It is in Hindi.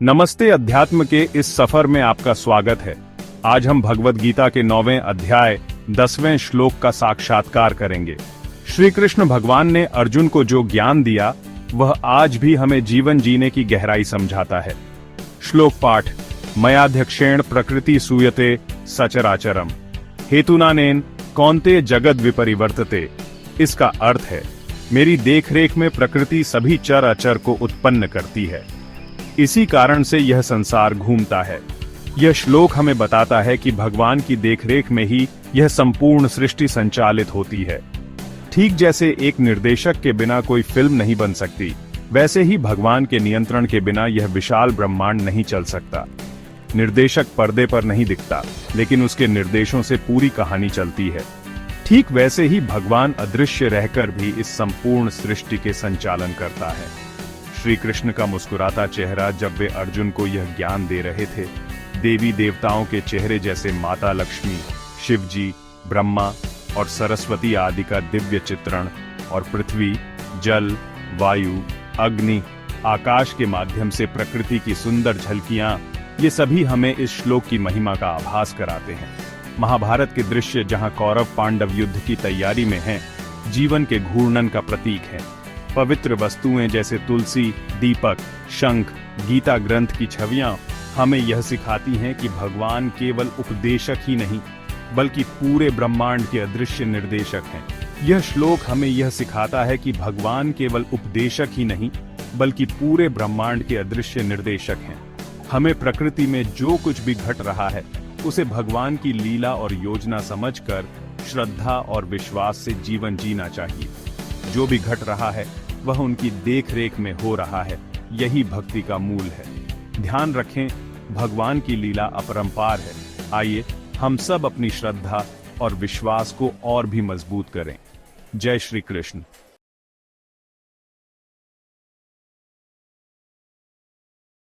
नमस्ते। अध्यात्म के इस सफर में आपका स्वागत है। आज हम भगवद गीता के 9वें अध्याय 10वें श्लोक का साक्षात्कार करेंगे। श्री कृष्ण भगवान ने अर्जुन को जो ज्ञान दिया वह आज भी हमें जीवन जीने की गहराई समझाता है। श्लोक पाठ। मयाध्यक्षेण प्रकृति सूयते सचराचरम हेतुनानेन कौन्तेय जगद विपरिवर्तते। इसका अर्थ है, मेरी देखरेख में प्रकृति सभी चर अचर को उत्पन्न करती है, इसी कारण से यह संसार घूमता है। यह श्लोक हमें बताता है कि भगवान की देखरेख में ही यह संपूर्ण सृष्टि संचालित होती है। ठीक जैसे एक निर्देशक के बिना कोई फिल्म नहीं बन सकती, वैसे ही भगवान के नियंत्रण के बिना यह विशाल ब्रह्मांड नहीं चल सकता। निर्देशक पर्दे पर नहीं दिखता, लेकिन उसके निर्देशों से पूरी कहानी चलती है। ठीक वैसे ही भगवान अदृश्य रहकर भी इस संपूर्ण सृष्टि के संचालन करता है। श्री कृष्ण का मुस्कुराता चेहरा जब वे अर्जुन को यह ज्ञान दे रहे थे, देवी देवताओं के चेहरे जैसे माता लक्ष्मी, शिव जी, ब्रह्मा और सरस्वती आदि का दिव्य चित्रण, और पृथ्वी, जल, वायु, अग्नि, आकाश के माध्यम से प्रकृति की सुंदर झलकियां, ये सभी हमें इस श्लोक की महिमा का आभास कराते हैं। महाभारत के दृश्य जहां कौरव पांडव युद्ध की तैयारी में हैं, जीवन के घूर्णन का प्रतीक है। पवित्र वस्तुएं जैसे तुलसी, दीपक, शंख, गीता ग्रंथ की छवियां हमें यह सिखाती हैं कि भगवान केवल उपदेशक ही नहीं, बल्कि पूरे ब्रह्मांड के अदृश्य निर्देशक हैं। यह श्लोक हमें यह सिखाता है कि भगवान केवल उपदेशक ही नहीं, बल्कि पूरे ब्रह्मांड के अदृश्य निर्देशक हैं। हमें प्रकृति में जो कुछ भी घट रहा है, उसे भगवान की लीला और योजना समझकर श्रद्धा और विश्वास से जीवन जीना चाहिए। जो भी घट रहा है वह उनकी देखरेख में हो रहा है, यही भक्ति का मूल है। ध्यान रखें, भगवान की लीला अपरंपार है। आइए हम सब अपनी श्रद्धा और विश्वास को और भी मजबूत करें। जय श्री कृष्ण।